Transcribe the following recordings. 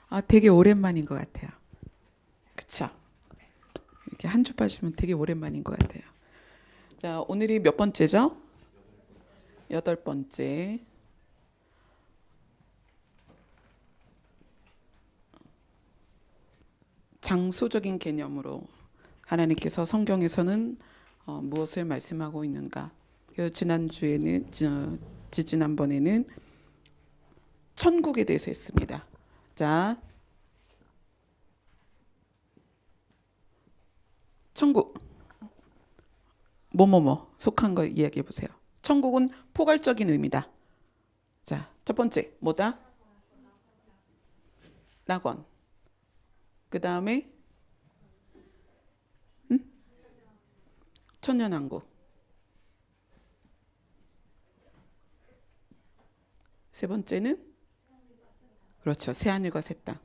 아, 되게 오랜만인 것 같아요. 그쵸? 이렇게 한 주 빠지면 되게 오랜만인 것 같아요. 자, 오늘이 몇 번째죠? 여덟 번째. 장소적인 개념으로 하나님께서 성경에서는 무엇을 말씀하고 있는가? 그래서 지난주에는, 지난번에는 천국에 대해서 했습니다. 자, 천국. 뭐뭐뭐 속한 거 이야기해 보세요. 천국은 포괄적인 의미다. 자, 첫 번째 뭐다? 낙원. 그 다음에 천년왕국. 세 번째는 그렇죠. 새하늘과 새 땅.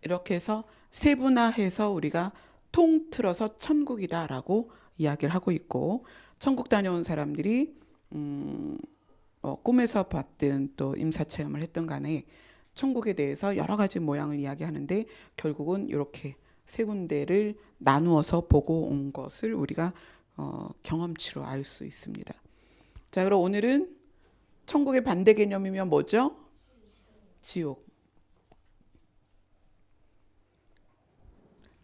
이렇게 해서 세분화해서 우리가 통틀어서 천국이다라고 이야기를 하고 있고, 천국 다녀온 사람들이 꿈에서 봤든 또 임사체험을 했던 간에 천국에 대해서 여러 가지 모양을 이야기하는데, 결국은 이렇게 세 군데를 나누어서 보고 온 것을 우리가 경험치로 알 수 있습니다. 자, 그럼 오늘은 천국의 반대 개념이면 뭐죠? 지옥.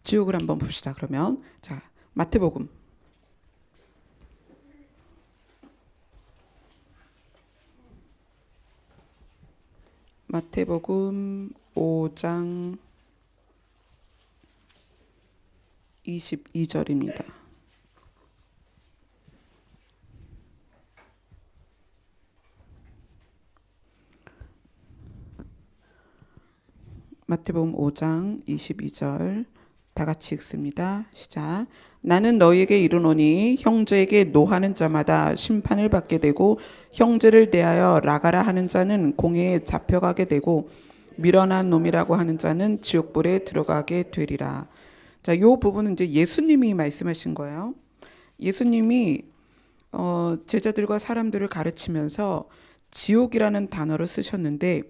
지옥을 한번 봅시다. 그러면 자, 마태복음 마태복음 5장 22절입니다. 마태복음 5장 22절 다 같이 읽습니다. 시작. 나는 너희에게 이르노니 형제에게 노하는 자마다 심판을 받게 되고 형제를 대하여 라가라 하는 자는 공회에 잡혀가게 되고 미련한 놈이라고 하는 자는 지옥불에 들어가게 되리라. 자, 요 부분은 이제 예수님이 말씀하신 거예요. 예수님이 제자들과 사람들을 가르치면서 지옥이라는 단어를 쓰셨는데,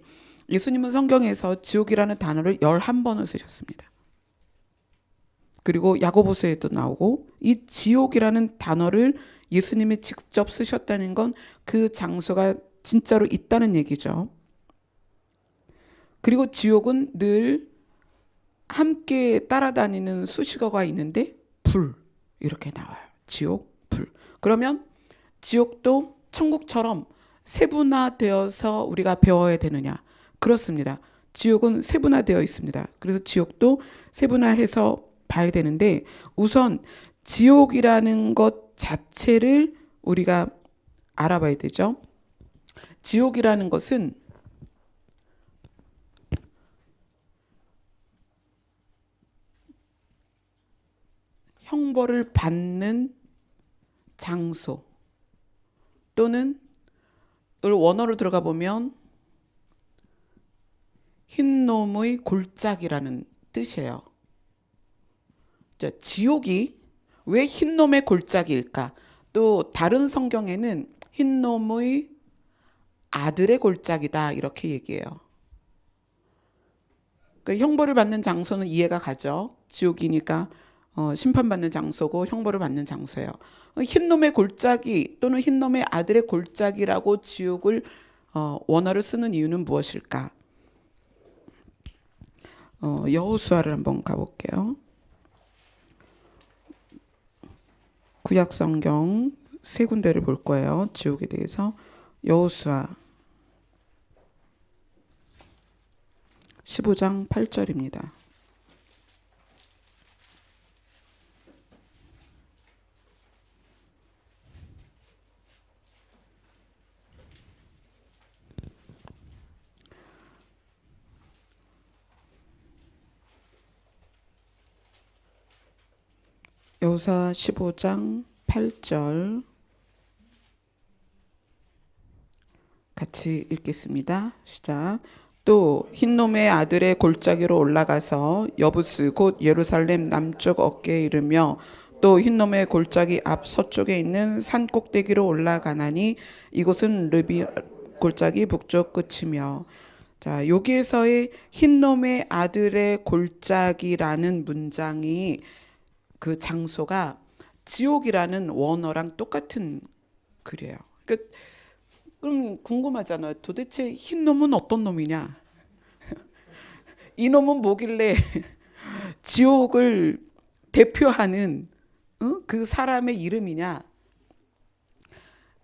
예수님은 성경에서 지옥이라는 단어를 11번을 쓰셨습니다. 그리고 야고보서에도 나오고, 이 지옥이라는 단어를 예수님이 직접 쓰셨다는 건 그 장소가 진짜로 있다는 얘기죠. 그리고 지옥은 늘 함께 따라다니는 수식어가 있는데 불 이렇게 나와요. 지옥, 불. 그러면 지옥도 천국처럼 세분화되어서 우리가 배워야 되느냐? 그렇습니다. 지옥은 세분화되어 있습니다. 그래서 지옥도 세분화해서 봐야 되는데, 우선 지옥이라는 것 자체를 우리가 알아봐야 되죠. 지옥이라는 것은 형벌을 받는 장소, 또는 원어로 들어가 보면 흰놈의 골짜기라는 뜻이에요. 자, 지옥이 왜 흰놈의 골짜기일까? 또 다른 성경에는 흰놈의 아들의 골짜기다 이렇게 얘기해요. 그러니까 형벌을 받는 장소는 이해가 가죠. 지옥이니까 심판받는 장소고 형벌을 받는 장소예요. 흰놈의 골짜기 또는 흰놈의 아들의 골짜기라고 지옥을 원어를 쓰는 이유는 무엇일까? 여호수아를 한번 가볼게요. 구약 성경 세 군데를 볼 거예요. 지옥에 대해서. 여호수아 15장 8절입니다. 여호수아 15장 8절 같이 읽겠습니다. 시작. 또 흰놈의 아들의 골짜기로 올라가서 여부스 곧 예루살렘 남쪽 어깨에 이르며 또 흰놈의 골짜기 앞 서쪽에 있는 산 꼭대기로 올라가나니 이곳은 르비 골짜기 북쪽 끝이며. 자, 여기에서의 흰놈의 아들의 골짜기라는 문장이 그 장소가 지옥이라는 원어랑 똑같은 글이에요. 그럼 궁금하잖아요. 도대체 흰놈은 어떤 놈이냐? 이 놈은 뭐길래 지옥을 대표하는 그 사람의 이름이냐?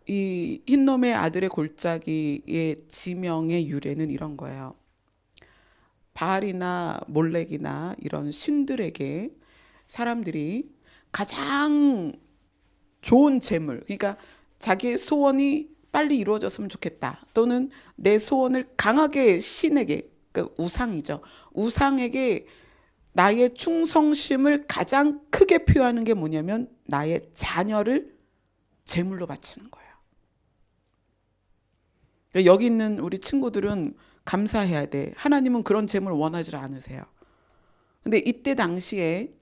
이 흰놈의 아들의 골짜기의 지명의 유래는 이런 거예요. 바알이나 몰렉이나 이런 신들에게 사람들이 가장 좋은 재물, 그러니까 자기의 소원이 빨리 이루어졌으면 좋겠다, 또는 내 소원을 강하게 신에게, 그러니까 우상이죠, 우상에게 나의 충성심을 가장 크게 표하는 게 뭐냐면 나의 자녀를 제물로 바치는 거예요. 그러니까 여기 있는 우리 친구들은 감사해야 돼. 하나님은 그런 제물 원하지 않으세요. 근데 이때 당시에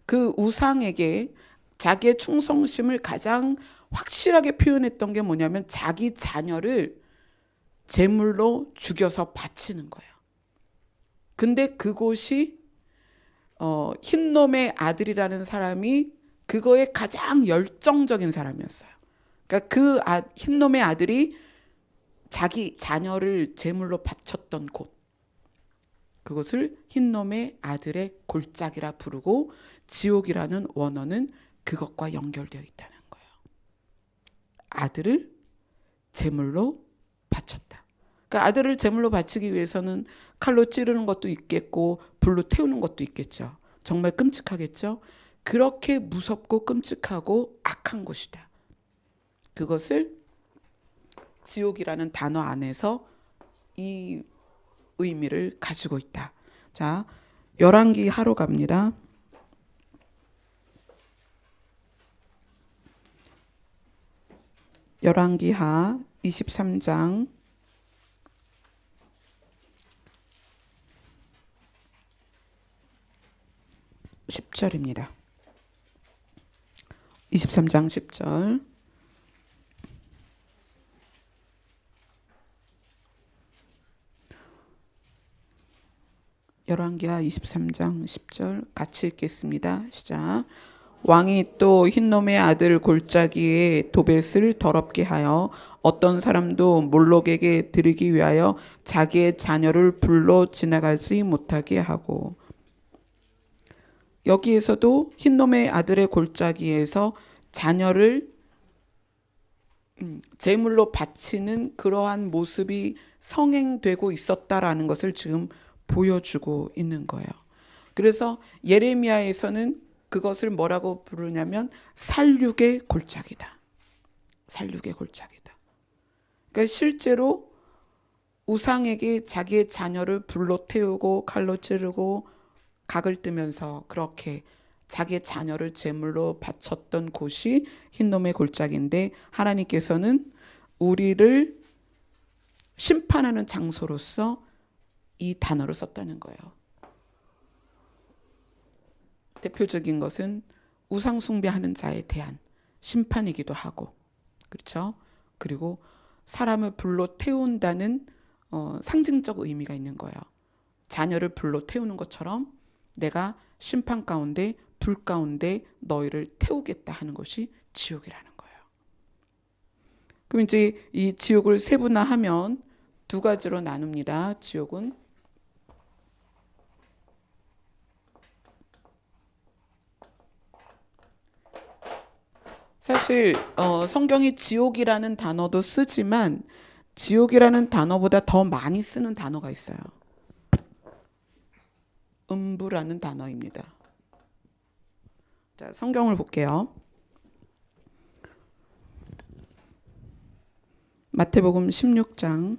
그 우상에게 자기의 충성심을 가장 확실하게 표현했던 게 뭐냐면 자기 자녀를 제물로 죽여서 바치는 거예요. 근데 그곳이 흰놈의 아들이라는 사람이 그거에 가장 열정적인 사람이었어요. 그러니까 그 흰놈의 아들이 자기 자녀를 제물로 바쳤던 곳, 그것을 흰놈의 아들의 골짜기라 부르고 지옥이라는 원어는 그것과 연결되어 있다는 거예요. 아들을 제물로 바쳤다. 그러니까 아들을 제물로 바치기 위해서는 칼로 찌르는 것도 있겠고 불로 태우는 것도 있겠죠. 정말 끔찍하겠죠. 그렇게 무섭고 끔찍하고 악한 곳이다. 그것을 지옥이라는 단어 안에서 이 의미를 가지고 있다. 자, 열왕기 하로 갑니다. 열왕기 하 23장 10절입니다. 23장 10절. 열왕기하 23장 10절 같이 읽겠습니다. 시작. 왕이 또 흰놈의 아들 골짜기에 도벳을 더럽게 하여 어떤 사람도 몰록에게 드리기 위하여 자기의 자녀를 불로 지나가지 못하게 하고. 여기에서도 흰놈의 아들의 골짜기에서 자녀를 제물로 바치는 그러한 모습이 성행되고 있었다라는 것을 지금 보여주고 있는 거예요. 그래서 예레미야에서는 그것을 뭐라고 부르냐면 살육의 골짜기다. 살육의 골짜기다. 그러니까 실제로 우상에게 자기의 자녀를 불로 태우고 칼로 찌르고 각을 뜨면서 그렇게 자기의 자녀를 제물로 바쳤던 곳이 흰놈의 골짜기인데, 하나님께서는 우리를 심판하는 장소로서 이 단어를 썼다는 거예요. 대표적인 것은 우상 숭배하는 자에 대한 심판이기도 하고, 그렇죠? 그리고 사람을 불로 태운다는 상징적 의미가 있는 거예요. 자녀를 불로 태우는 것처럼 내가 심판 가운데, 불 가운데 너희를 태우겠다 하는 것이 지옥이라는 거예요. 그럼 이제 이 지옥을 세분화하면 두 가지로 나눕니다. 지옥은 사실 성경이 지옥이라는 단어도 쓰지만 지옥이라는 단어보다 더 많이 쓰는 단어가 있어요. 음부라는 단어입니다. 자, 성경을 볼게요. 마태복음 16장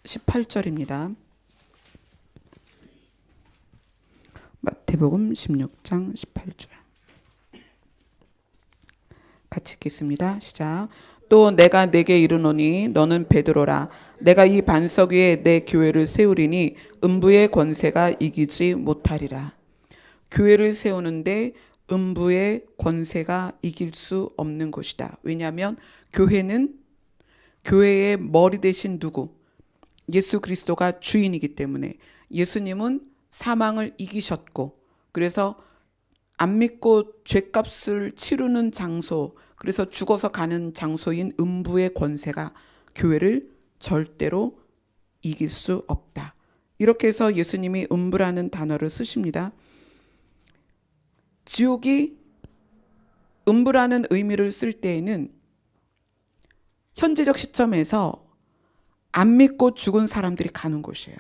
18절입니다. 마태복음 16장 18절. 같이 읽겠습니다. 시작. 또 내가 내게 이르노니 너는 베드로라. 내가 이 반석 위에 내 교회를 세우리니 음부의 권세가 이기지 못하리라. 교회를 세우는데 음부의 권세가 이길 수 없는 것이다. 왜냐하면 교회는 교회의 머리 대신 누구? 예수 그리스도가 주인이기 때문에 예수님은 사망을 이기셨고 그래서 안 믿고 죄값을 치르는 장소, 그래서 죽어서 가는 장소인 음부의 권세가 교회를 절대로 이길 수 없다. 이렇게 해서 예수님이 음부라는 단어를 쓰십니다. 지옥이 음부라는 의미를 쓸 때에는 현재적 시점에서 안 믿고 죽은 사람들이 가는 곳이에요.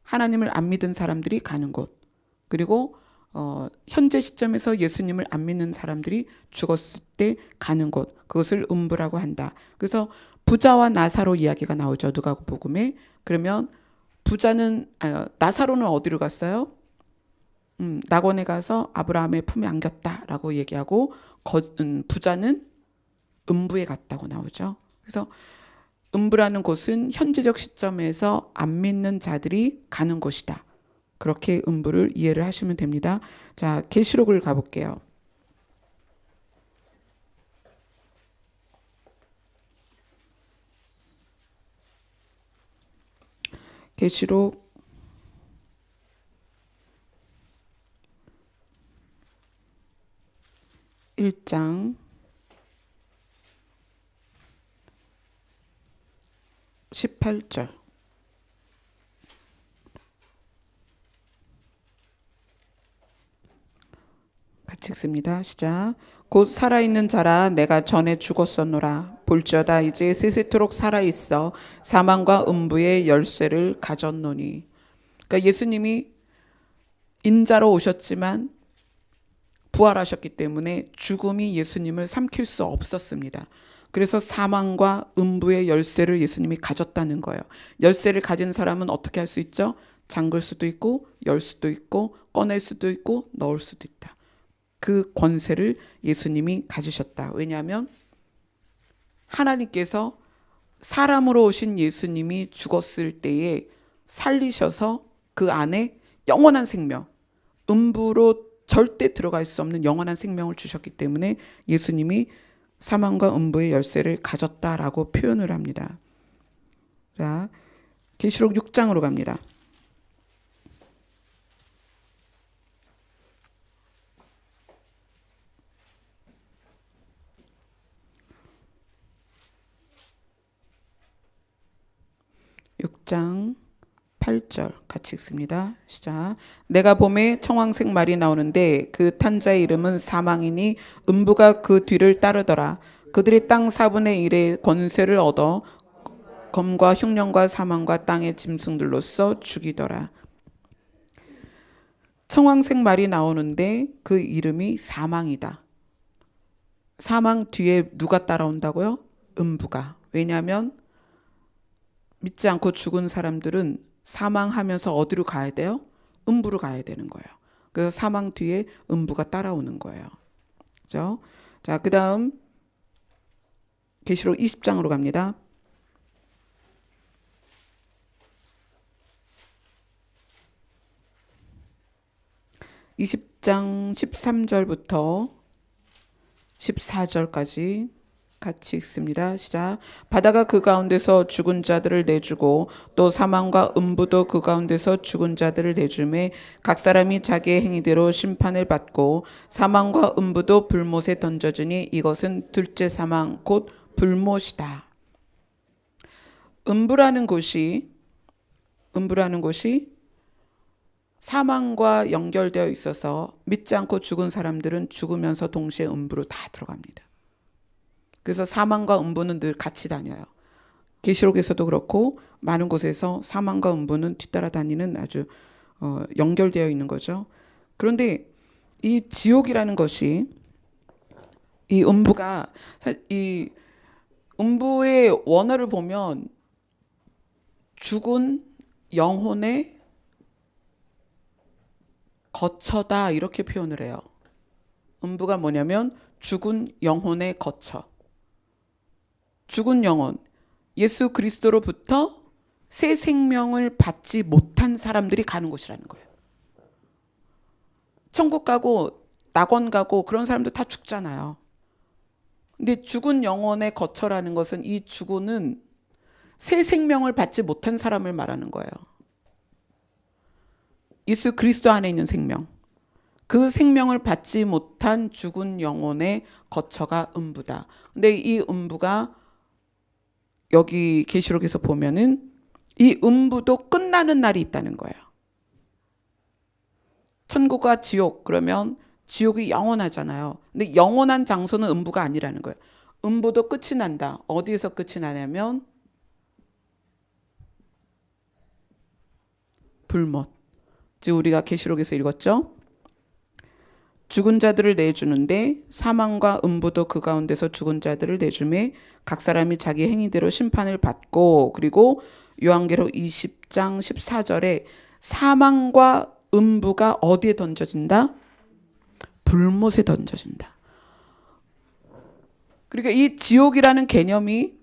하나님을 안 믿은 사람들이 가는 곳. 그리고 현재 시점에서 예수님을 안 믿는 사람들이 죽었을 때 가는 곳. 그것을 음부라고 한다. 그래서 부자와 나사로 이야기가 나오죠. 누가복음에. 그러면 부자는 나사로는 어디로 갔어요? 낙원에 가서 아브라함의 품에 안겼다라고 얘기하고 부자는 음부에 갔다고 나오죠. 그래서 음부라는 곳은 현재적 시점에서 안 믿는 자들이 가는 곳이다. 그렇게 음부를 이해를 하시면 됩니다. 자, 계시록을 가볼게요. 계시록 1장 18절 같이 읽습니다. 시작. 곧 살아있는 자라 내가 전에 죽었었노라. 볼지어다 이제 세세토록 살아있어 사망과 음부의 열쇠를 가졌노니. 그러니까 예수님이 인자로 오셨지만 부활하셨기 때문에 죽음이 예수님을 삼킬 수 없었습니다. 그래서 사망과 음부의 열쇠를 예수님이 가졌다는 거예요. 열쇠를 가진 사람은 어떻게 할 수 있죠? 잠글 수도 있고 열 수도 있고 꺼낼 수도 있고 넣을 수도 있다. 그 권세를 예수님이 가지셨다. 왜냐하면 하나님께서 사람으로 오신 예수님이 죽었을 때에 살리셔서 그 안에 영원한 생명, 음부로 절대 들어갈 수 없는 영원한 생명을 주셨기 때문에 예수님이 사망과 음부의 열쇠를 가졌다라고 표현을 합니다. 자, 계시록 6장으로 갑니다. (6장 8절) 같이 읽습니다. 시작. 내가 봄에 청황색 말이 나오는데 그 탄 자의 이름은 사망이니 음부가 그 뒤를 따르더라. 그들이 땅 4분의 1의 권세를 얻어 검과 흉년과 사망과 땅의 짐승들로서 죽이더라. 청황색 말이 나오는데 그 이름이 사망이다. 사망 뒤에 누가 따라온다고요? 음부가. 왜냐하면 믿지 않고 죽은 사람들은 사망하면서 어디로 가야 돼요? 음부로 가야 되는 거예요. 그래서 사망 뒤에 음부가 따라오는 거예요. 그죠? 자, 그 다음 계시록 20장으로 갑니다. 20장 13절부터 14절까지 같이 읽습니다. 시작. 바다가 그 가운데서 죽은 자들을 내주고 또 사망과 음부도 그 가운데서 죽은 자들을 내주매 각 사람이 자기의 행위대로 심판을 받고 사망과 음부도 불못에 던져지니 이것은 둘째 사망 곧 불못이다. 음부라는 곳이 사망과 연결되어 있어서 믿지 않고 죽은 사람들은 죽으면서 동시에 음부로 다 들어갑니다. 그래서 사망과 음부는 늘 같이 다녀요. 계시록에서도 그렇고 많은 곳에서 사망과 음부는 뒤따라 다니는 아주 연결되어 있는 거죠. 그런데 이 지옥이라는 것이 이 음부가 이 음부의 원어를 보면 죽은 영혼의 거처다 이렇게 표현을 해요. 음부가 뭐냐면 죽은 영혼의 거처. 죽은 영혼, 예수 그리스도로부터 새 생명을 받지 못한 사람들이 가는 곳이라는 거예요. 천국 가고 낙원 가고 그런 사람들 다 죽잖아요. 근데 죽은 영혼의 거처라는 것은 이 죽은은 새 생명을 받지 못한 사람을 말하는 거예요. 예수 그리스도 안에 있는 생명. 그 생명을 받지 못한 죽은 영혼의 거처가 음부다. 근데 이 음부가 여기 계시록에서 보면은 이 음부도 끝나는 날이 있다는 거예요. 천국과 지옥 그러면 지옥이 영원하잖아요. 근데 영원한 장소는 음부가 아니라는 거예요. 음부도 끝이 난다. 어디에서 끝이 나냐면 불못. 즉 우리가 계시록에서 읽었죠. 죽은 자들을 내주는데 사망과 음부도 그 가운데서 죽은 자들을 내주매 각 사람이 자기 행위대로 심판을 받고, 그리고 요한계시록 20장 14절에 사망과 음부가 어디에 던져진다? 불못에 던져진다. 그러니까 이 지옥이라는 개념이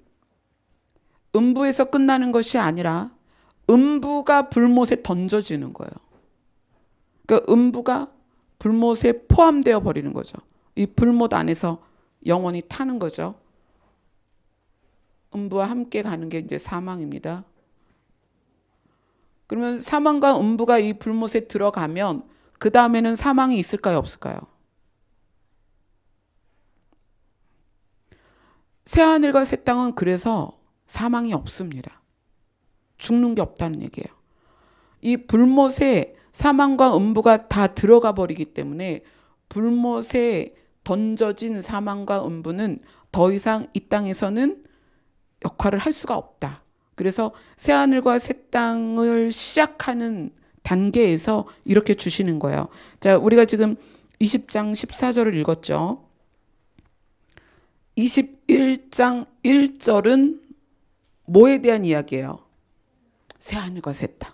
음부에서 끝나는 것이 아니라 음부가 불못에 던져지는 거예요. 그러니까 음부가 불못에 포함되어 버리는 거죠. 이 불못 안에서 영원히 타는 거죠. 음부와 함께 가는 게 이제 사망입니다. 그러면 사망과 음부가 이 불못에 들어가면 그 다음에는 사망이 있을까요, 없을까요? 새하늘과 새 땅은 그래서 사망이 없습니다. 죽는 게 없다는 얘기예요. 이 불못에 사망과 음부가 다 들어가 버리기 때문에 불못에 던져진 사망과 음부는 더 이상 이 땅에서는 역할을 할 수가 없다. 그래서 새하늘과 새 땅을 시작하는 단계에서 이렇게 주시는 거예요. 자, 우리가 지금 20장 14절을 읽었죠. 21장 1절은 뭐에 대한 이야기예요? 새하늘과 새 땅.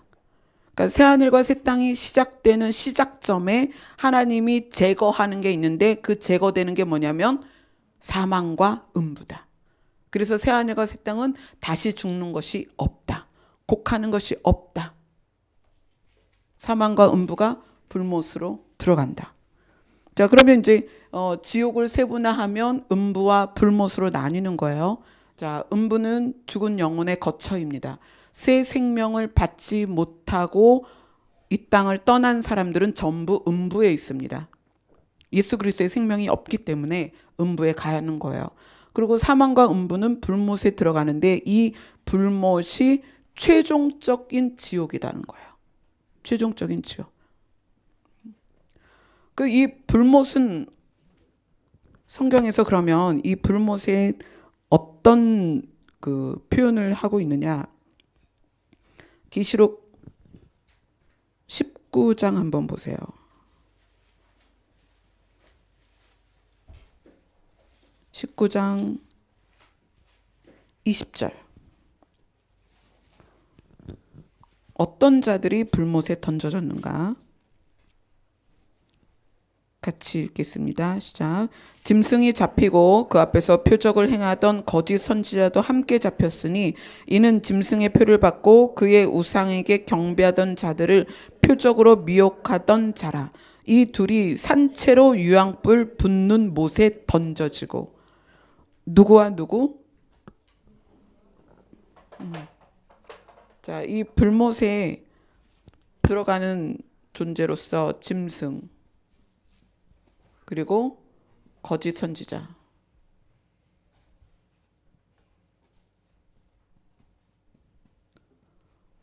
그러니까 새하늘과 새 땅이 시작되는 시작점에 하나님이 제거하는 게 있는데 그 제거되는 게 뭐냐면 사망과 음부다. 그래서 새하늘과 새 땅은 다시 죽는 것이 없다. 곡하는 것이 없다. 사망과 음부가 불못으로 들어간다. 자, 그러면 이제 지옥을 세분화하면 음부와 불못으로 나뉘는 거예요. 자, 음부는 죽은 영혼의 거처입니다. 새 생명을 받지 못하고 이 땅을 떠난 사람들은 전부 음부에 있습니다. 예수 그리스도의 생명이 없기 때문에 음부에 가는 거예요. 그리고 사망과 음부는 불못에 들어가는데 이 불못이 최종적인 지옥이라는 거예요. 최종적인 지옥. 이 불못은 성경에서 그러면 이 불못에 어떤 그 표현을 하고 있느냐? 계시록 19장 한번 보세요. 19장 20절. 어떤 자들이 불못에 던져졌는가? 같이 읽겠습니다. 시작. 짐승이 잡히고 그 앞에서 표적을 행하던 거짓 선지자도 함께 잡혔으니 이는 짐승의 표를 받고 그의 우상에게 경배하던 자들을 표적으로 미혹하던 자라. 이 둘이 산채로 유황불 붙는 못에 던져지고. 누구와 누구? 자, 이 불못에 들어가는 존재로서 짐승 그리고 거짓 선지자.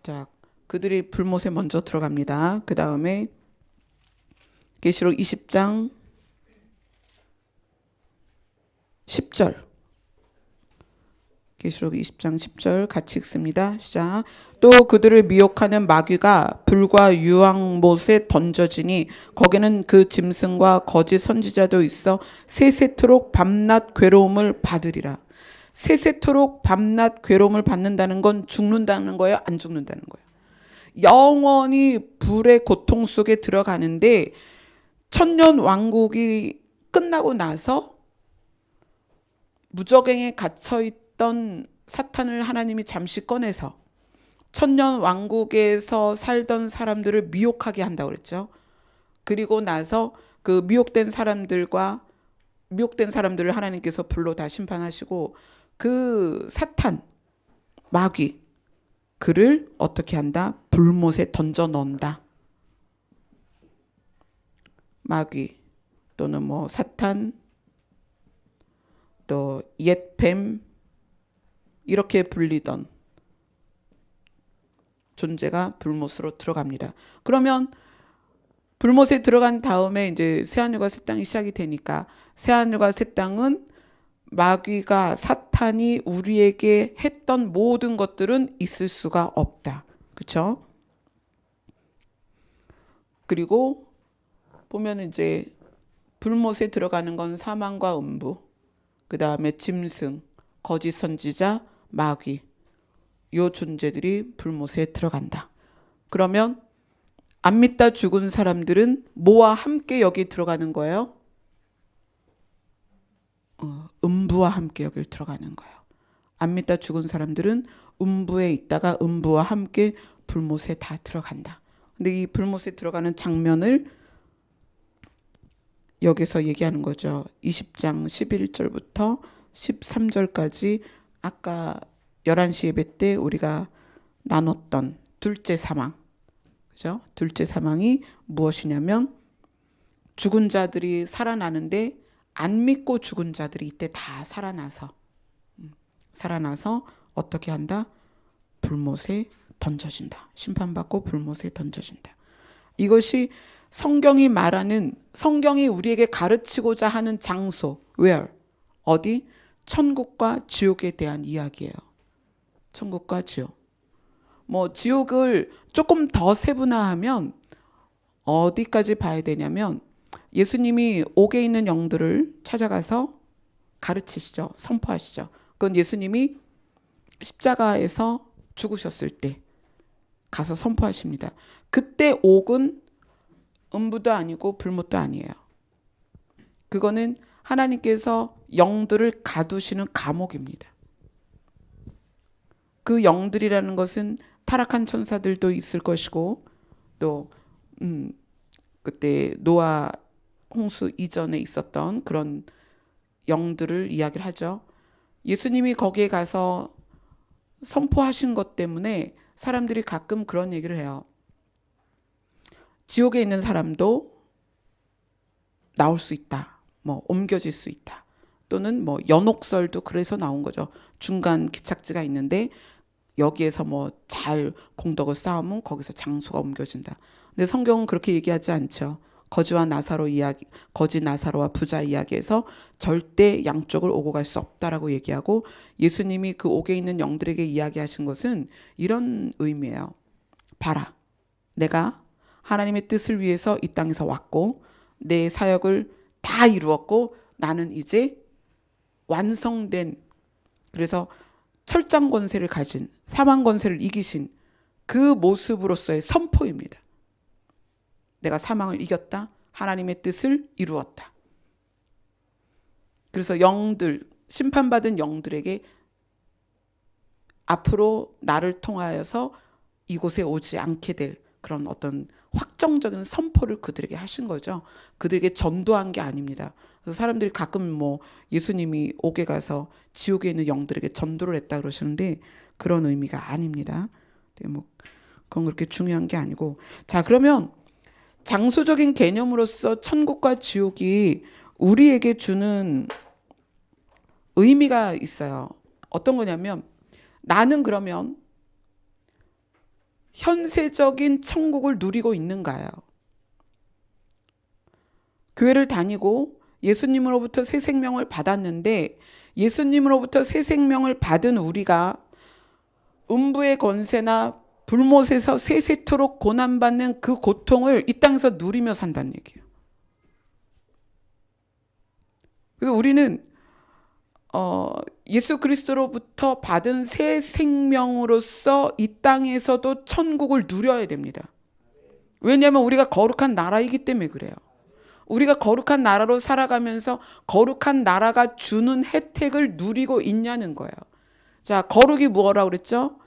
자, 그들이 불못에 먼저 들어갑니다. 그 다음에 계시록 20장 10절. 계시록 20장 10절 같이 읽습니다. 시작. 또 그들을 미혹하는 마귀가 불과 유황못에 던져지니 거기는 그 짐승과 거짓 선지자도 있어 세세토록 밤낮 괴로움을 받으리라. 세세토록 밤낮 괴로움을 받는다는 건 죽는다는 거예요? 안 죽는다는 거예요? 영원히 불의 고통 속에 들어가는데 천년 왕국이 끝나고 나서 무적행에 갇혀있던 있던 사탄을 하나님이 잠시 꺼내서 천년 왕국에서 살던 사람들을 미혹하게 한다고 그랬죠. 그리고 나서 그 미혹된 사람들을 하나님께서 불로 다 심판하시고 그 사탄, 마귀, 그를 어떻게 한다? 불못에 던져 넣는다. 마귀 또는 뭐 사탄, 또 옛뱀, 이렇게 불리던 존재가 불못으로 들어갑니다. 그러면 불못에 들어간 다음에 이제 새하늘과 새 땅이 시작이 되니까, 새하늘과 새 땅은 마귀가, 사탄이 우리에게 했던 모든 것들은 있을 수가 없다. 그렇죠? 그리고 보면 이제 불못에 들어가는 건 사망과 음부, 그 다음에 짐승, 거짓 선지자, 마귀, 요 존재들이 불못에 들어간다. 그러면 안 믿다 죽은 사람들은 뭐와 함께 여기 들어가는 거예요? 음부와 함께 여기 들어가는 거예요. 안 믿다 죽은 사람들은 음부에 있다가 음부와 함께 불못에 다 들어간다. 근데 이 불못에 들어가는 장면을 여기서 얘기하는 거죠. 20장 11절부터 13절까지 아까 11시 예배 때 우리가 나눴던 둘째 사망, 그죠? 둘째 사망이 무엇이냐면 죽은 자들이 살아나는데 안 믿고 죽은 자들이 이때 다 살아나서 어떻게 한다? 불못에 던져진다. 심판받고 불못에 던져진다. 이것이 성경이 말하는, 성경이 우리에게 가르치고자 하는 장소, where? 어디? 천국과 지옥에 대한 이야기예요. 천국과 지옥. 뭐 지옥을 조금 더 세분화하면 어디까지 봐야 되냐면, 예수님이 옥에 있는 영들을 찾아가서 가르치시죠. 선포하시죠. 그건 예수님이 십자가에서 죽으셨을 때 가서 선포하십니다. 그때 옥은 음부도 아니고 불못도 아니에요. 그거는 하나님께서 영들을 가두시는 감옥입니다. 그 영들이라는 것은 타락한 천사들도 있을 것이고, 또 그때 노아 홍수 이전에 있었던 그런 영들을 이야기를 하죠. 예수님이 거기에 가서 선포하신 것 때문에 사람들이 가끔 그런 얘기를 해요. 지옥에 있는 사람도 나올 수 있다. 뭐 옮겨질 수 있다. 또는 뭐 연옥설도 그래서 나온 거죠. 중간 기착지가 있는데 여기에서 뭐 잘 공덕을 쌓으면 거기서 장소가 옮겨진다. 근데 성경은 그렇게 얘기하지 않죠. 거지와 나사로 이야기, 거지 나사로와 부자 이야기에서 절대 양쪽을 오고 갈 수 없다라고 얘기하고, 예수님이 그 옥에 있는 영들에게 이야기하신 것은 이런 의미예요. 봐라, 내가 하나님의 뜻을 위해서 이 땅에서 왔고 내 사역을 다 이루었고 나는 이제 완성된, 그래서 철장 권세를 가진, 사망 권세를 이기신 그 모습으로서의 선포입니다. 내가 사망을 이겼다. 하나님의 뜻을 이루었다. 그래서 영들, 심판받은 영들에게 앞으로 나를 통하여서 이곳에 오지 않게 될 그런 어떤 확정적인 선포를 그들에게 하신 거죠. 그들에게 전도한 게 아닙니다. 그래서 사람들이 가끔 뭐 예수님이 옥에 가서 지옥에 있는 영들에게 전도를 했다 그러시는데 그런 의미가 아닙니다. 뭐 그건 그렇게 중요한 게 아니고, 자, 그러면 장소적인 개념으로서 천국과 지옥이 우리에게 주는 의미가 있어요. 어떤 거냐면, 나는 그러면 현세적인 천국을 누리고 있는가요? 교회를 다니고 예수님으로부터 새 생명을 받았는데, 예수님으로부터 새 생명을 받은 우리가 음부의 권세나 불못에서 세세토록 고난받는 그 고통을 이 땅에서 누리며 산다는 얘기예요. 그래서 우리는 예수 그리스도로부터 받은 새 생명으로서 이 땅에서도 천국을 누려야 됩니다. 왜냐하면 우리가 거룩한 나라이기 때문에 그래요. 우리가 거룩한 나라로 살아가면서 거룩한 나라가 주는 혜택을 누리고 있냐는 거예요. 자, 거룩이 무엇라고 그랬죠?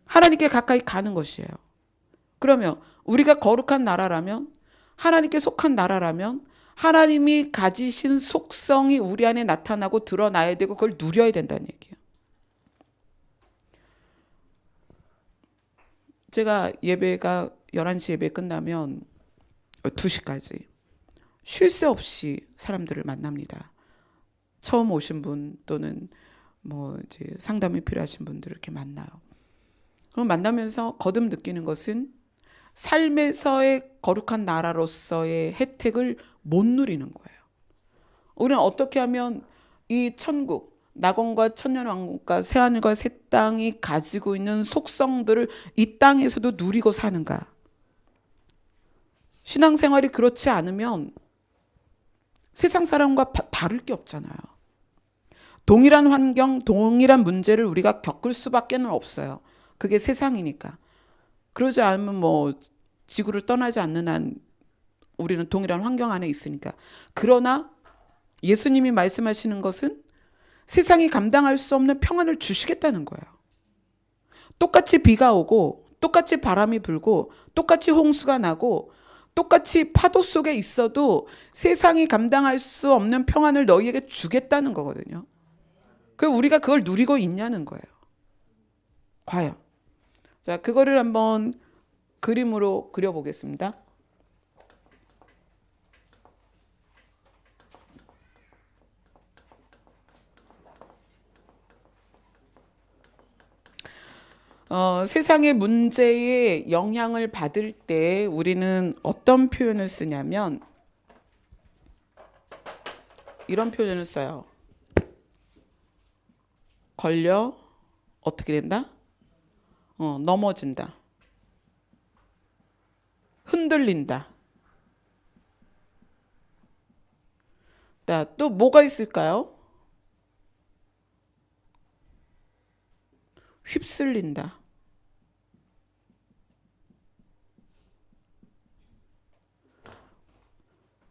하나님께 가까이 가는 것이에요. 그러면 우리가 거룩한 나라라면, 하나님께 속한 나라라면 하나님이 가지신 속성이 우리 안에 나타나고 드러나야 되고 그걸 누려야 된다는 얘기예요. 제가 예배가 11시 예배 끝나면 2시까지 쉴 새 없이 사람들을 만납니다. 처음 오신 분 또는 뭐 이제 상담이 필요하신 분들을 이렇게 만나요. 그럼 만나면서 거듭 느끼는 것은 삶에서의 거룩한 나라로서의 혜택을 못 누리는 거예요. 우리는 어떻게 하면 이 천국, 낙원과 천년왕국과 새하늘과 새 땅이 가지고 있는 속성들을 이 땅에서도 누리고 사는가? 신앙생활이 그렇지 않으면 세상 사람과 다를 게 없잖아요. 동일한 환경, 동일한 문제를 우리가 겪을 수밖에 없어요. 그게 세상이니까. 그러지 않으면 뭐 지구를 떠나지 않는 한 우리는 동일한 환경 안에 있으니까. 그러나 예수님이 말씀하시는 것은 세상이 감당할 수 없는 평안을 주시겠다는 거예요. 똑같이 비가 오고 똑같이 바람이 불고 똑같이 홍수가 나고 똑같이 파도 속에 있어도 세상이 감당할 수 없는 평안을 너희에게 주겠다는 거거든요. 우리가 그걸 누리고 있냐는 거예요. 과연. 자, 그거를 한번 그림으로 그려보겠습니다. 세상의 문제에 영향을 받을 때 우리는 어떤 표현을 쓰냐면 이런 표현을 써요. 걸려 어떻게 된다? 넘어진다. 흔들린다. 또 뭐가 있을까요? 휩쓸린다.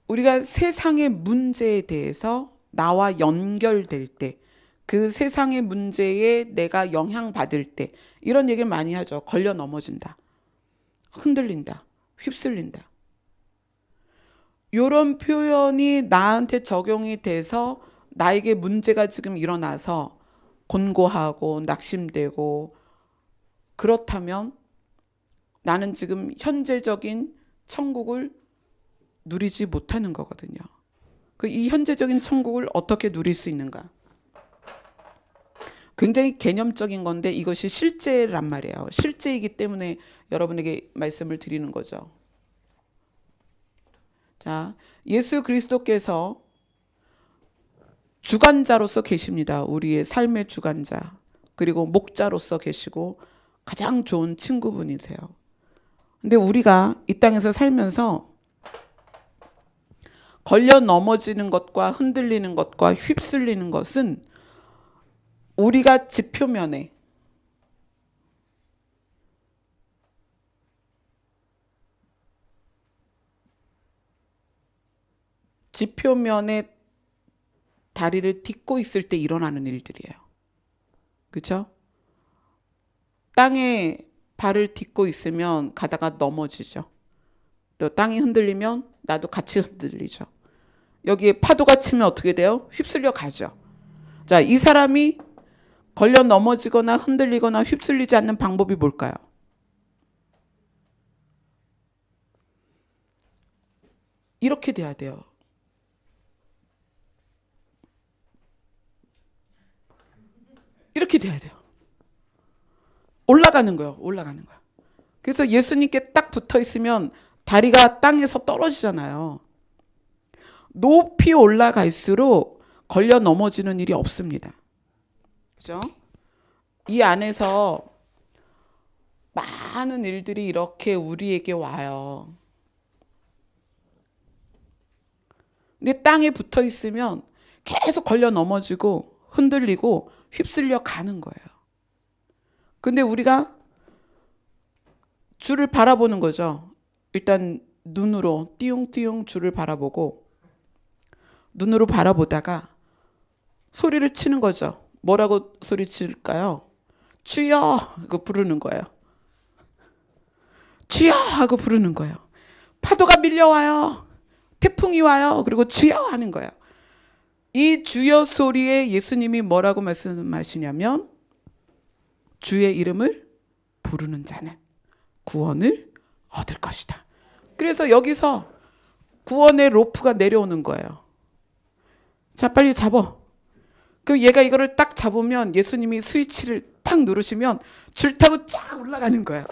우리가 세상의 문제에 대해서 나와 연결될 때, 그 세상의 문제에 내가 영향받을 때 이런 얘기를 많이 하죠. 걸려 넘어진다. 흔들린다. 휩쓸린다. 이런 표현이 나한테 적용이 돼서 나에게 문제가 지금 일어나서 곤고하고 낙심되고 그렇다면 나는 지금 현재적인 천국을 누리지 못하는 거거든요. 이 현재적인 천국을 어떻게 누릴 수 있는가? 굉장히 개념적인 건데 이것이 실제란 말이에요. 실제이기 때문에 여러분에게 말씀을 드리는 거죠. 자, 예수 그리스도께서 주관자로서 계십니다. 우리의 삶의 주관자. 그리고 목자로서 계시고 가장 좋은 친구분이세요. 근데 우리가 이 땅에서 살면서 걸려 넘어지는 것과 흔들리는 것과 휩쓸리는 것은 우리가 지표면에 다리를 딛고 있을 때 일어나는 일들이에요. 그렇죠? 땅에 발을 딛고 있으면 가다가 넘어지죠. 또 땅이 흔들리면 나도 같이 흔들리죠. 여기에 파도가 치면 어떻게 돼요? 휩쓸려 가죠. 자, 이 사람이 걸려 넘어지거나 흔들리거나 휩쓸리지 않는 방법이 뭘까요? 이렇게 돼야 돼요. 이렇게 돼야 돼요. 올라가는 거예요. 올라가는 거야. 그래서 예수님께 딱 붙어 있으면 다리가 땅에서 떨어지잖아요. 높이 올라갈수록 걸려 넘어지는 일이 없습니다. 그죠? 이 안에서 많은 일들이 이렇게 우리에게 와요. 근데 땅에 붙어 있으면 계속 걸려 넘어지고 흔들리고 휩쓸려 가는 거예요. 근데 우리가 주를 바라보는 거죠. 일단 눈으로 띄용띄용 주를 바라보고 눈으로 바라보다가 소리를 치는 거죠. 뭐라고 소리칠까요? 주여 하고 부르는 거예요. 주여 하고 부르는 거예요. 파도가 밀려와요. 태풍이 와요. 그리고 주여 하는 거예요. 이 주여 소리에 예수님이 뭐라고 말씀하시냐면 주의 이름을 부르는 자는 구원을 얻을 것이다. 그래서 여기서 구원의 로프가 내려오는 거예요. 자, 빨리 잡아. 그 얘가 이거를 딱 잡으면 예수님이 스위치를 탁 누르시면 줄 타고 쫙 올라가는 거예요.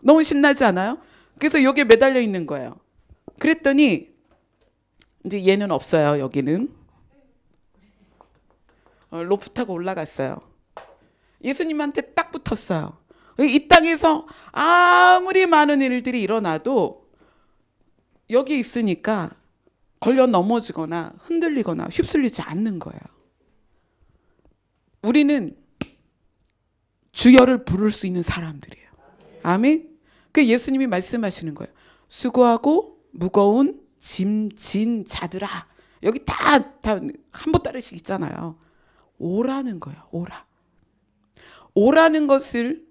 너무 신나지 않아요? 그래서 여기에 매달려 있는 거예요. 그랬더니 이제 얘는 없어요. 여기는 로프 타고 올라갔어요. 예수님한테 딱 붙었어요. 이 땅에서 아무리 많은 일들이 일어나도 여기 있으니까 걸려 넘어지거나 흔들리거나 휩쓸리지 않는 거예요. 우리는 주여를 부를 수 있는 사람들이에요. 아멘. 그 예수님이 말씀하시는 거예요. 수고하고 무거운 짐 진 자들아. 여기 다 한 보따리씩 있잖아요. 오라는 거예요. 오라는 것을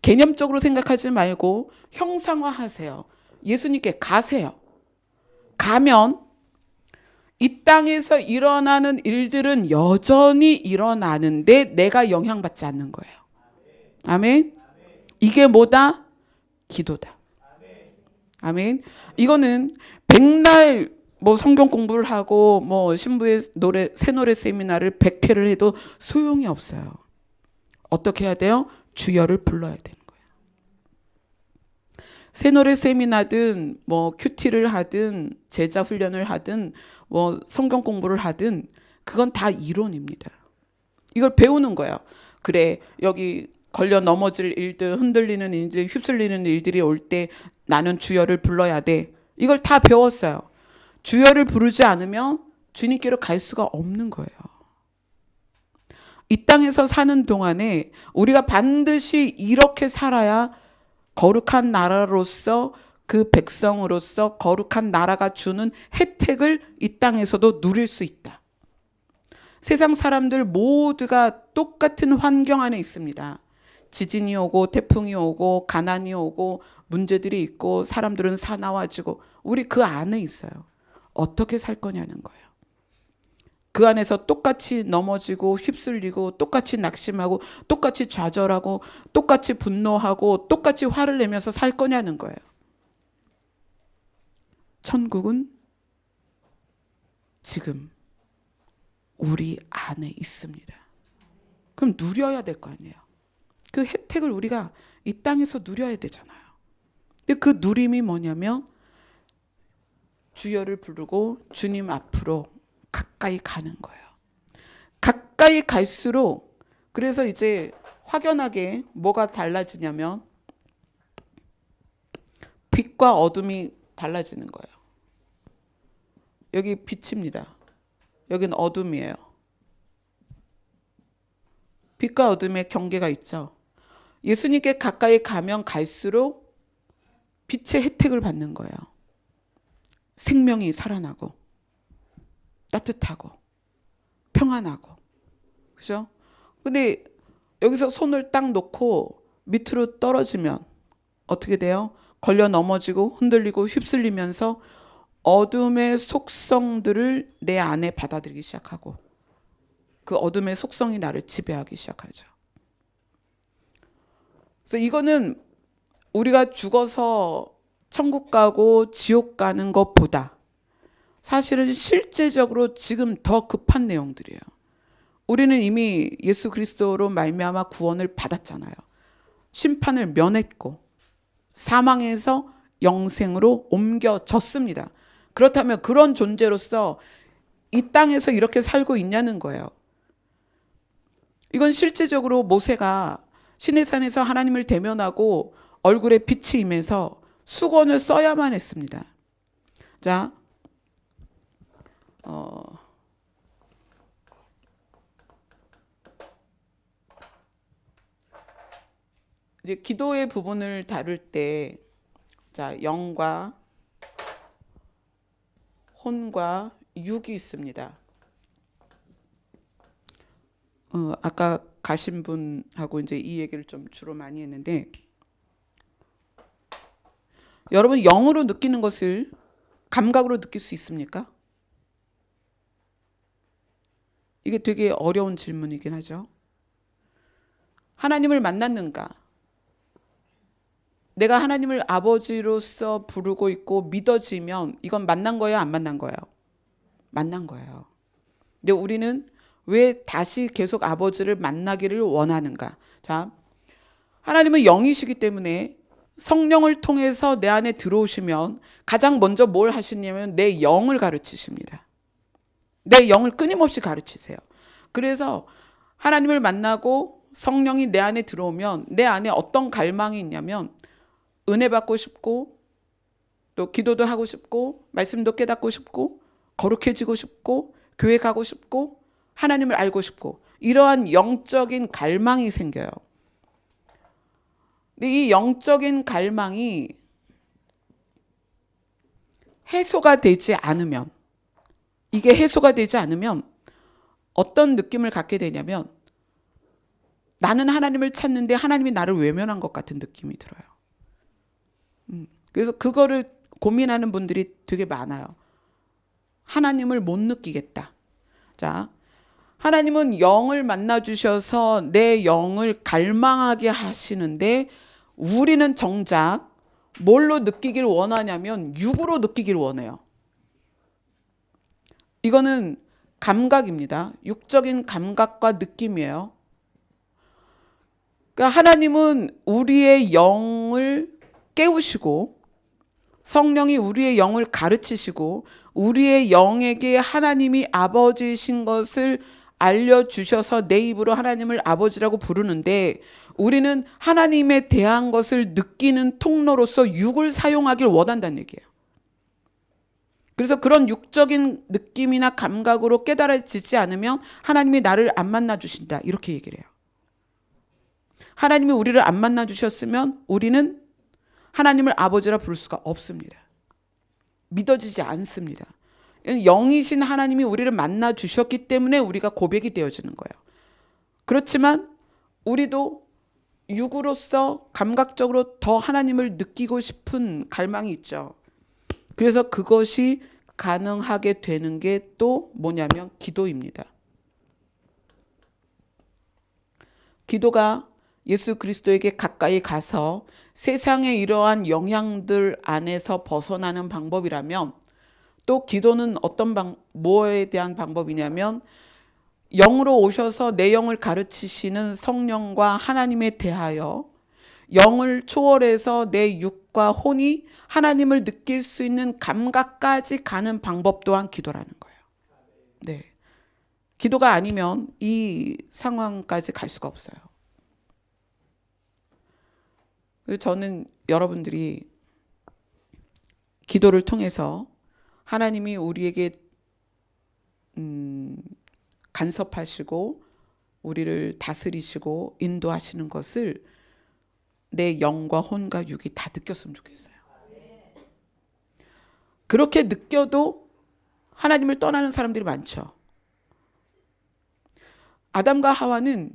개념적으로 생각하지 말고 형상화하세요. 예수님께 가세요. 가면 이 땅에서 일어나는 일들은 여전히 일어나는데 내가 영향받지 않는 거예요. 아멘. 이게 뭐다? 기도다. 아멘. 이거는 백날 뭐 성경 공부를 하고 뭐 신부의 새 노래 세미나를 100회를 해도 소용이 없어요. 어떻게 해야 돼요? 주여를 불러야 되는 거예요. 새 노래 세미나든 뭐 큐티를 하든 제자 훈련을 하든 뭐 성경 공부를 하든 그건 다 이론입니다. 이걸 배우는 거예요. 그래, 여기 걸려 넘어질 일들, 흔들리는 일들, 휩쓸리는 일들이 올 때 나는 주여를 불러야 돼. 이걸 다 배웠어요. 주여를 부르지 않으면 주님께로 갈 수가 없는 거예요. 이 땅에서 사는 동안에 우리가 반드시 이렇게 살아야 거룩한 나라로서 그 백성으로서 거룩한 나라가 주는 혜택을 이 땅에서도 누릴 수 있다. 세상 사람들 모두가 똑같은 환경 안에 있습니다. 지진이 오고 태풍이 오고 가난이 오고 문제들이 있고 사람들은 사나워지고 우리 그 안에 있어요. 어떻게 살 거냐는 거예요. 그 안에서 똑같이 넘어지고 휩쓸리고 똑같이 낙심하고 똑같이 좌절하고 똑같이 분노하고 똑같이 화를 내면서 살 거냐는 거예요. 천국은 지금 우리 안에 있습니다. 그럼 누려야 될 거 아니에요. 그 혜택을 우리가 이 땅에서 누려야 되잖아요. 근데 그 누림이 뭐냐면 주여를 부르고 주님 앞으로 가까이 가는 거예요. 가까이 갈수록 그래서 이제 확연하게 뭐가 달라지냐면 빛과 어둠이 달라지는 거예요. 여기 빛입니다. 여기는 어둠이에요. 빛과 어둠의 경계가 있죠. 예수님께 가까이 가면 갈수록 빛의 혜택을 받는 거예요. 생명이 살아나고 따뜻하고 평안하고 그죠? 근데 여기서 손을 딱 놓고 밑으로 떨어지면 어떻게 돼요? 걸려 넘어지고 흔들리고 휩쓸리면서 어둠의 속성들을 내 안에 받아들이기 시작하고 그 어둠의 속성이 나를 지배하기 시작하죠. 그래서 이거는 우리가 죽어서 천국 가고 지옥 가는 것보다 사실은 실제적으로 지금 더 급한 내용들이에요. 우리는 이미 예수 그리스도로 말미암아 구원을 받았잖아요. 심판을 면했고 사망에서 영생으로 옮겨졌습니다. 그렇다면 그런 존재로서 이 땅에서 이렇게 살고 있냐는 거예요. 이건 실제적으로 모세가 시내산에서 하나님을 대면하고 얼굴에 빛이 임해서 수건을 써야만 했습니다. 자, 이제 기도의 부분을 다룰 때, 자, 영과 혼과 육이 있습니다. 아까 가신 분하고 이제 이 얘기를 좀 주로 많이 했는데, 여러분 영으로 느끼는 것을 감각으로 느낄 수 있습니까? 이게 되게 어려운 질문이긴 하죠. 하나님을 만났는가? 내가 하나님을 아버지로서 부르고 있고 믿어지면 이건 만난 거예요, 안 만난 거예요? 만난 거예요. 근데 우리는 왜 다시 계속 아버지를 만나기를 원하는가? 자, 하나님은 영이시기 때문에 성령을 통해서 내 안에 들어오시면 가장 먼저 뭘 하시냐면 내 영을 가르치십니다. 내 영을 끊임없이 가르치세요. 그래서 하나님을 만나고 성령이 내 안에 들어오면 내 안에 어떤 갈망이 있냐면 은혜 받고 싶고, 또 기도도 하고 싶고, 말씀도 깨닫고 싶고, 거룩해지고 싶고, 교회 가고 싶고, 하나님을 알고 싶고, 이러한 영적인 갈망이 생겨요. 근데 이 영적인 갈망이 해소가 되지 않으면, 이게 해소가 되지 않으면 어떤 느낌을 갖게 되냐면, 나는 하나님을 찾는데 하나님이 나를 외면한 것 같은 느낌이 들어요. 그래서 그거를 고민하는 분들이 되게 많아요. 하나님을 못 느끼겠다. 자, 하나님은 영을 만나 주셔서 내 영을 갈망하게 하시는데, 우리는 정작 뭘로 느끼길 원하냐면 육으로 느끼길 원해요. 이거는 감각입니다. 육적인 감각과 느낌이에요. 그러니까 하나님은 우리의 영을 깨우시고, 성령이 우리의 영을 가르치시고, 우리의 영에게 하나님이 아버지신 것을 알려주셔서 내 입으로 하나님을 아버지라고 부르는데, 우리는 하나님에 대한 것을 느끼는 통로로서 육을 사용하길 원한다는 얘기예요. 그래서 그런 육적인 느낌이나 감각으로 깨달아지지 않으면 하나님이 나를 안 만나 주신다, 이렇게 얘기를 해요. 하나님이 우리를 안 만나 주셨으면 우리는 하나님을 아버지라 부를 수가 없습니다. 믿어지지 않습니다. 영이신 하나님이 우리를 만나 주셨기 때문에 우리가 고백이 되어지는 거예요. 그렇지만 우리도 육으로서 감각적으로 더 하나님을 느끼고 싶은 갈망이 있죠. 그래서 그것이 가능하게 되는 게 또 뭐냐면 기도입니다. 기도가 예수 그리스도에게 가까이 가서 세상의 이러한 영향들 안에서 벗어나는 방법이라면, 또 기도는 뭐에 대한 방법이냐면 영으로 오셔서 내 영을 가르치시는 성령과 하나님에 대하여 영을 초월해서 내 육과 혼이 하나님을 느낄 수 있는 감각까지 가는 방법 또한 기도라는 거예요. 네. 기도가 아니면 이 상황까지 갈 수가 없어요. 저는 여러분들이 기도를 통해서 하나님이 우리에게 간섭하시고 우리를 다스리시고 인도하시는 것을 내 영과 혼과 육이 다 느꼈으면 좋겠어요. 그렇게 느껴도 하나님을 떠나는 사람들이 많죠. 아담과 하와는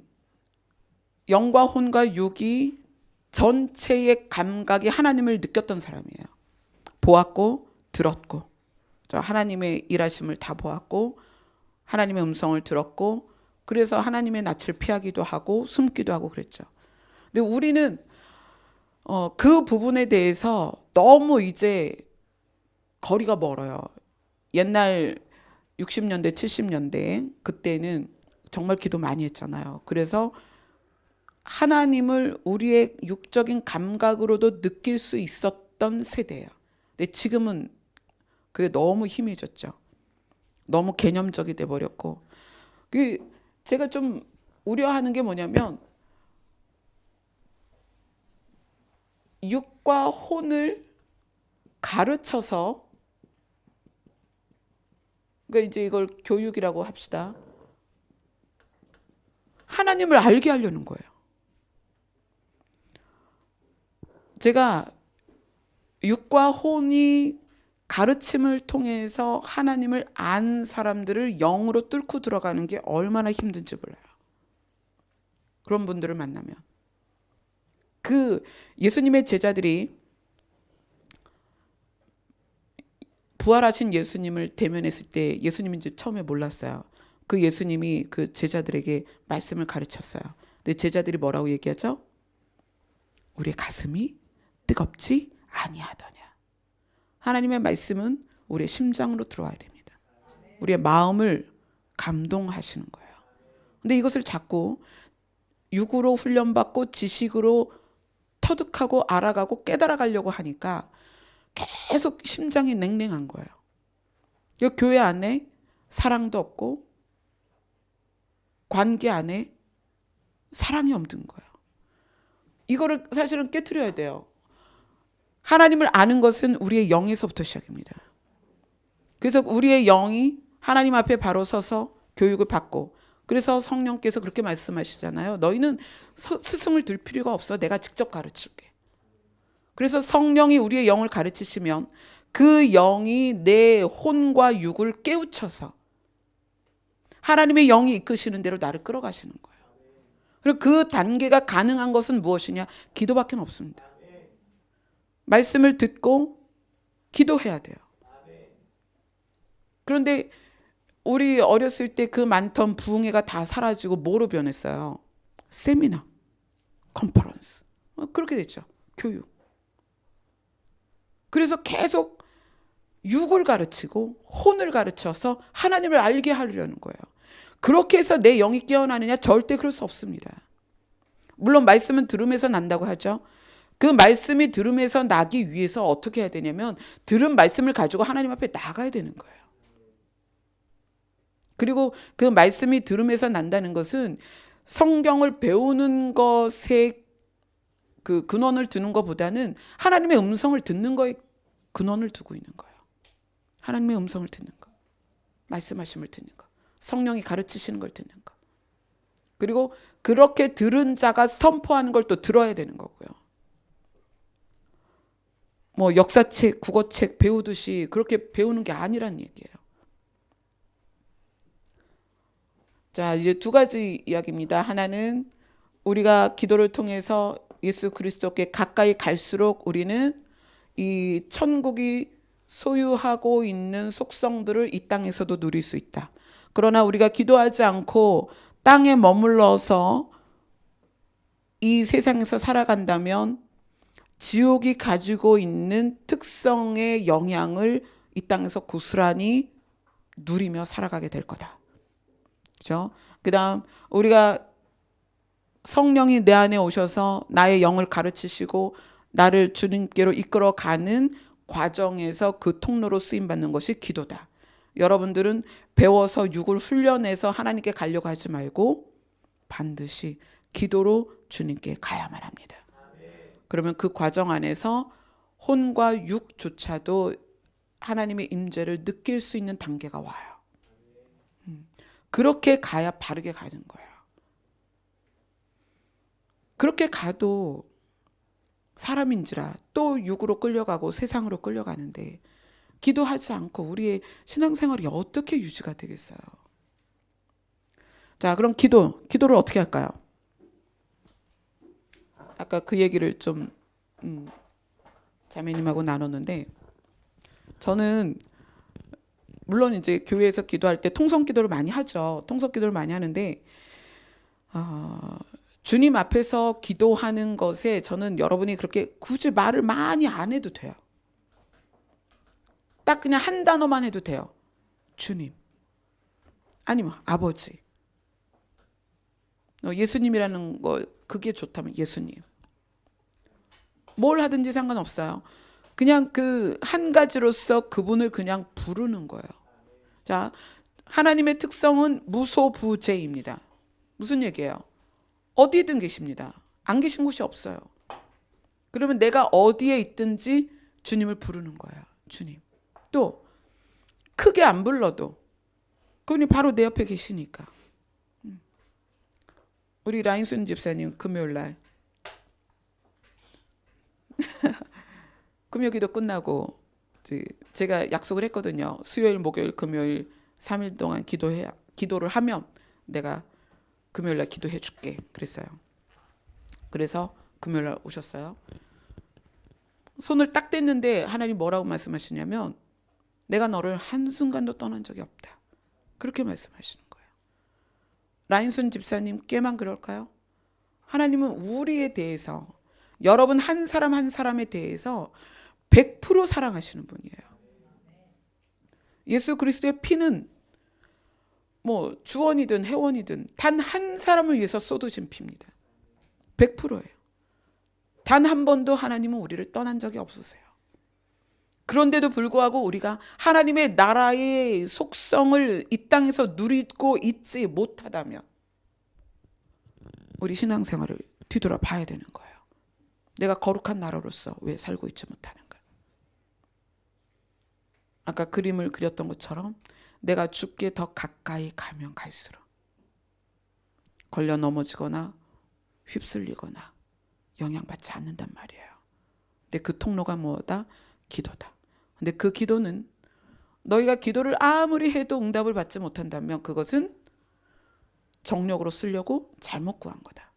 영과 혼과 육이 전체의 감각이 하나님을 느꼈던 사람이에요. 보았고 들었고, 하나님의 일하심을 다 보았고 하나님의 음성을 들었고, 그래서 하나님의 낯을 피하기도 하고 숨기도 하고 그랬죠. 근데 우리는 그 부분에 대해서 너무 이제 거리가 멀어요. 옛날 60년대 70년대 그때는 정말 기도 많이 했잖아요. 그래서 하나님을 우리의 육적인 감각으로도 느낄 수 있었던 세대예요. 근데 지금은 그게 너무 희미해졌죠. 너무 개념적이 돼버렸고, 제가 좀 우려하는 게 뭐냐면 육과 혼을 가르쳐서, 그러니까 이제 이걸 교육이라고 합시다. 하나님을 알게 하려는 거예요. 제가 육과 혼이 가르침을 통해서 하나님을 안 사람들을 영으로 뚫고 들어가는 게 얼마나 힘든지 몰라요. 그런 분들을 만나면. 그 예수님의 제자들이 부활하신 예수님을 대면했을 때 예수님인 줄 처음에 몰랐어요. 그 예수님이 그 제자들에게 말씀을 가르쳤어요. 근데 제자들이 뭐라고 얘기하죠? 우리의 가슴이 뜨겁지 아니하더냐. 하나님의 말씀은 우리의 심장으로 들어와야 됩니다. 우리의 마음을 감동하시는 거예요. 근데 이것을 자꾸 육으로 훈련받고 지식으로 터득하고 알아가고 깨달아가려고 하니까 계속 심장이 냉랭한 거예요. 이 교회 안에 사랑도 없고 관계 안에 사랑이 없는 거예요. 이거를 사실은 깨트려야 돼요. 하나님을 아는 것은 우리의 영에서부터 시작입니다. 그래서 우리의 영이 하나님 앞에 바로 서서 교육을 받고, 그래서 성령께서 그렇게 말씀하시잖아요. 너희는 스승을 들 필요가 없어. 내가 직접 가르칠게. 그래서 성령이 우리의 영을 가르치시면 그 영이 내 혼과 육을 깨우쳐서 하나님의 영이 이끄시는 대로 나를 끌어가시는 거예요. 그리고 그 단계가 가능한 것은 무엇이냐? 기도밖에 없습니다. 말씀을 듣고 기도해야 돼요. 그런데 우리 어렸을 때 그 많던 부흥회가 다 사라지고 뭐로 변했어요? 세미나, 컨퍼런스. 그렇게 됐죠. 교육. 그래서 계속 육을 가르치고 혼을 가르쳐서 하나님을 알게 하려는 거예요. 그렇게 해서 내 영이 깨어나느냐? 절대 그럴 수 없습니다. 물론 말씀은 들음에서 난다고 하죠. 그 말씀이 들음에서 나기 위해서 어떻게 해야 되냐면 들은 말씀을 가지고 하나님 앞에 나가야 되는 거예요. 그리고 그 말씀이 들음에서 난다는 것은 성경을 배우는 것에 그 근원을 두는 것보다는 하나님의 음성을 듣는 거에 근원을 두고 있는 거예요. 하나님의 음성을 듣는 거, 말씀하심을 듣는 거, 성령이 가르치시는 걸 듣는 거. 그리고 그렇게 들은 자가 선포하는 걸 또 들어야 되는 거고요. 뭐 역사책, 국어책 배우듯이 그렇게 배우는 게 아니란 얘기예요. 자, 이제 두 가지 이야기입니다. 하나는 우리가 기도를 통해서 예수 그리스도께 가까이 갈수록 우리는 이 천국이 소유하고 있는 속성들을 이 땅에서도 누릴 수 있다. 그러나 우리가 기도하지 않고 땅에 머물러서 이 세상에서 살아간다면 지옥이 가지고 있는 특성의 영향을 이 땅에서 고스란히 누리며 살아가게 될 거다. 그렇죠? 그다음 우리가 성령이 내 안에 오셔서 나의 영을 가르치시고 나를 주님께로 이끌어가는 과정에서 그 통로로 쓰임받는 것이 기도다. 여러분들은 배워서 육을 훈련해서 하나님께 가려고 하지 말고 반드시 기도로 주님께 가야만 합니다. 그러면 그 과정 안에서 혼과 육조차도 하나님의 임재를 느낄 수 있는 단계가 와요. 그렇게 가야 바르게 가는 거예요. 그렇게 가도 사람인지라 또 육으로 끌려가고 세상으로 끌려가는데 기도하지 않고 우리의 신앙생활이 어떻게 유지가 되겠어요? 자, 그럼 기도를 어떻게 할까요? 아까 그 얘기를 좀 자매님하고 나눴는데, 저는 물론 이제 교회에서 기도할 때 통성 기도를 많이 하죠. 통성 기도를 많이 하는데 주님 앞에서 기도하는 것에 저는 여러분이 그렇게 굳이 말을 많이 안 해도 돼요. 딱 그냥 한 단어만 해도 돼요. 주님, 아니면 아버지. 예수님이라는 거 그게 좋다면 예수님. 뭘 하든지 상관없어요. 그냥 그 한 가지로서 그분을 그냥 부르는 거예요. 자, 하나님의 특성은 무소부재입니다. 무슨 얘기예요? 어디든 계십니다. 안 계신 곳이 없어요. 그러면 내가 어디에 있든지 주님을 부르는 거예요. 주님. 또 크게 안 불러도 그분이 바로 내 옆에 계시니까. 우리 라인순 집사님 금요일 날 금요기도 끝나고 제가 약속을 했거든요. 수요일, 목요일, 금요일 3일 동안 기도를 하면 내가 금요일날 기도해 줄게 그랬어요. 그래서 금요일날 오셨어요. 손을 딱 댔는데 하나님 뭐라고 말씀하시냐면 내가 너를 한순간도 떠난 적이 없다. 그렇게 말씀하시는 거예요. 라인순 집사님께만 그럴까요? 하나님은 우리에 대해서 여러분 한 사람 한 사람에 대해서 100% 사랑하시는 분이에요. 예수 그리스도의 피는 뭐 주원이든 회원이든 단 한 사람을 위해서 쏟으신 피입니다. 100%예요. 단 한 번도 하나님은 우리를 떠난 적이 없으세요. 그런데도 불구하고 우리가 하나님의 나라의 속성을 이 땅에서 누리고 있지 못하다면 우리 신앙생활을 뒤돌아봐야 되는 거예요. 내가 거룩한 나라로서 왜 살고 있지 못하는가. 아까 그림을 그렸던 것처럼 내가 주께 더 가까이 가면 갈수록 걸려 넘어지거나 휩쓸리거나 영향받지 않는단 말이에요. 근데 그 통로가 뭐다? 기도다. 근데 그 기도는 너희가 기도를 아무리 해도 응답을 받지 못한다면 그것은 정력으로 쓰려고 잘못 구한 거다.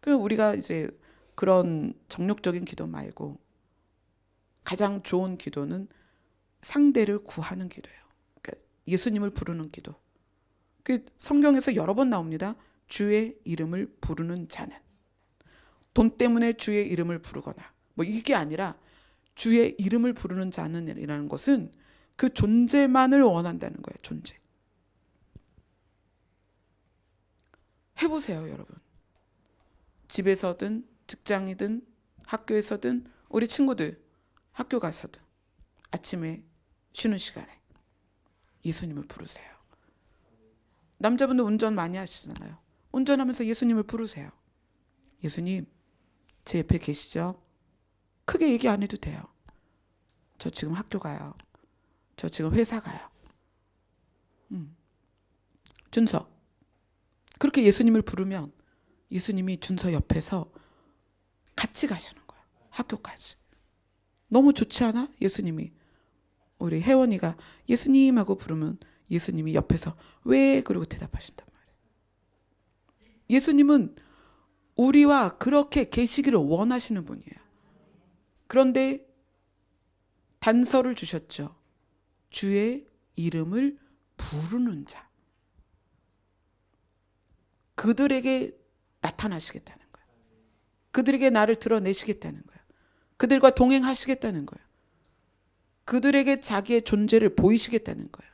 그럼 우리가 이제 그런 정력적인 기도 말고 가장 좋은 기도는 상대를 구하는 기도예요. 그러니까 예수님을 부르는 기도. 그 성경에서 여러 번 나옵니다. 주의 이름을 부르는 자는. 돈 때문에 주의 이름을 부르거나 뭐 이게 아니라 주의 이름을 부르는 자는 이라는 것은 그 존재만을 원한다는 거예요. 존재. 해보세요, 여러분. 집에서든 직장이든 학교에서든 우리 친구들 학교 가서든 아침에 쉬는 시간에 예수님을 부르세요. 남자분들 운전 많이 하시잖아요. 운전하면서 예수님을 부르세요. 예수님, 제 옆에 계시죠? 크게 얘기 안 해도 돼요. 저 지금 학교 가요. 저 지금 회사 가요. 준서. 그렇게 예수님을 부르면 예수님이 준서 옆에서 같이 가시는 거예요. 학교까지. 너무 좋지 않아? 예수님이. 우리 혜원이가 예수님 하고 부르면 예수님이 옆에서 왜? 그러고 대답하신단 말이에요. 예수님은 우리와 그렇게 계시기를 원하시는 분이에요. 그런데 단서를 주셨죠. 주의 이름을 부르는 자. 그들에게 나타나시겠다는 거예요. 그들에게 나를 드러내시겠다는 거예요. 그들과 동행하시겠다는 거예요. 그들에게 자기의 존재를 보이시겠다는 거예요.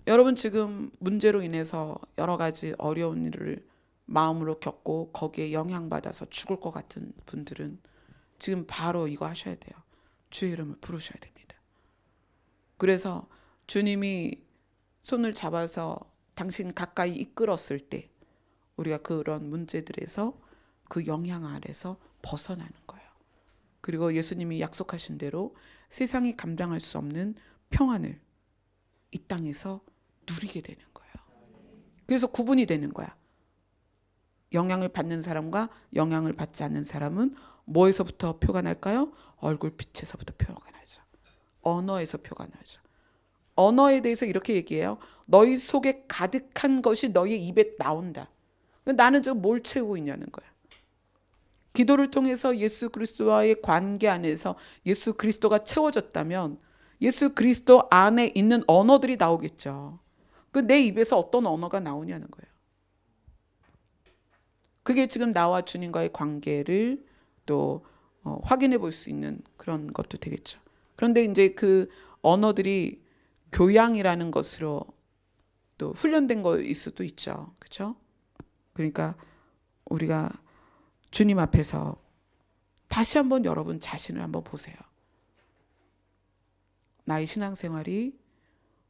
여러분 지금 문제로 인해서 여러 가지 어려운 일을 마음으로 겪고 거기에 영향받아서 죽을 것 같은 분들은 지금 바로 이거 하셔야 돼요. 주의 이름을 부르셔야 됩니다. 그래서 주님이 손을 잡아서 당신 가까이 이끌었을 때 우리가 그런 문제들에서 그 영향 아래서 벗어나는 거예요. 그리고 예수님이 약속하신 대로 세상이 감당할 수 없는 평안을 이 땅에서 누리게 되는 거예요. 그래서 구분이 되는 거야. 영향을 받는 사람과 영향을 받지 않는 사람은 뭐에서부터 표가 날까요? 얼굴빛에서부터 표가 나죠. 언어에서 표가 나죠. 언어에 대해서 이렇게 얘기해요. 너희 속에 가득한 것이 너희 입에 나온다. 나는 지금 뭘 채우고 있냐는 거야. 기도를 통해서 예수 그리스도와의 관계 안에서 예수 그리스도가 채워졌다면 예수 그리스도 안에 있는 언어들이 나오겠죠. 그 내 입에서 어떤 언어가 나오냐는 거예요. 그게 지금 나와 주님과의 관계를 또 확인해 볼 수 있는 그런 것도 되겠죠. 그런데 이제 그 언어들이 교양이라는 것으로 또 훈련된 거일 수도 있죠. 그렇죠? 그러니까 우리가 주님 앞에서 다시 한번 여러분 자신을 한번 보세요. 나의 신앙생활이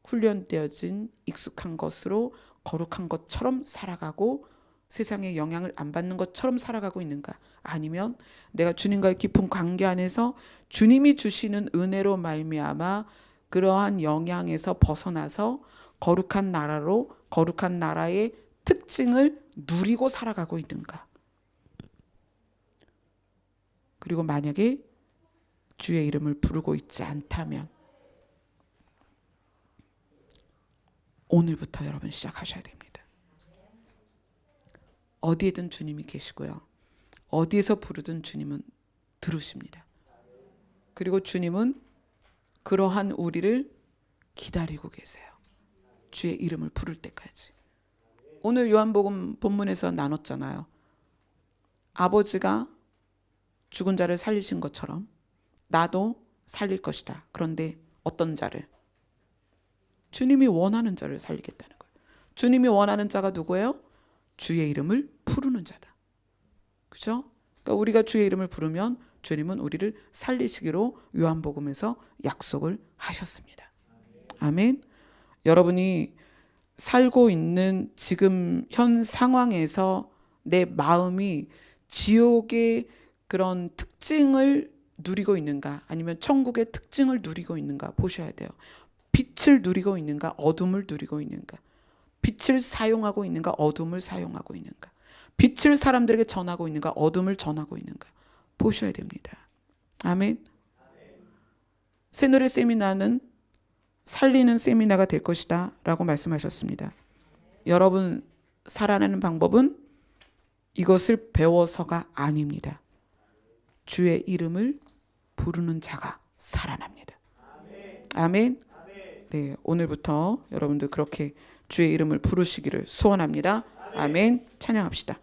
훈련되어진 익숙한 것으로 거룩한 것처럼 살아가고 세상에 영향을 안 받는 것처럼 살아가고 있는가? 아니면 내가 주님과의 깊은 관계 안에서 주님이 주시는 은혜로 말미암아 그러한 영향에서 벗어나서 거룩한 나라로 거룩한 나라의 특징을 누리고 살아가고 있는가? 그리고 만약에 주의 이름을 부르고 있지 않다면 오늘부터 여러분 시작하셔야 됩니다. 어디에든 주님이 계시고요. 어디에서 부르든 주님은 들으십니다. 그리고 주님은 그러한 우리를 기다리고 계세요. 주의 이름을 부를 때까지. 오늘 요한복음 본문에서 나눴잖아요. 아버지가 죽은 자를 살리신 것처럼 나도 살릴 것이다. 그런데 어떤 자를? 주님이 원하는 자를 살리겠다는 거예요. 주님이 원하는 자가 누구예요? 주의 이름을 부르는 자다. 그죠? 그러니까 우리가 주의 이름을 부르면 주님은 우리를 살리시기로 요한복음에서 약속을 하셨습니다. 아멘. 여러분이 살고 있는 지금 현 상황에서 내 마음이 지옥의 그런 특징을 누리고 있는가, 아니면 천국의 특징을 누리고 있는가 보셔야 돼요. 빛을 누리고 있는가, 어둠을 누리고 있는가, 빛을 사용하고 있는가, 어둠을 사용하고 있는가, 빛을 사람들에게 전하고 있는가, 어둠을 전하고 있는가 보셔야 됩니다. 아멘. 새노래 세미나는 살리는 세미나가 될 것이다 라고 말씀하셨습니다. 여러분 살아내는 방법은 이것을 배워서가 아닙니다. 주의 이름을 부르는 자가 살아납니다. 아멘. 네, 오늘부터 여러분들 그렇게 주의 이름을 부르시기를 소원합니다. 아멘. 찬양합시다.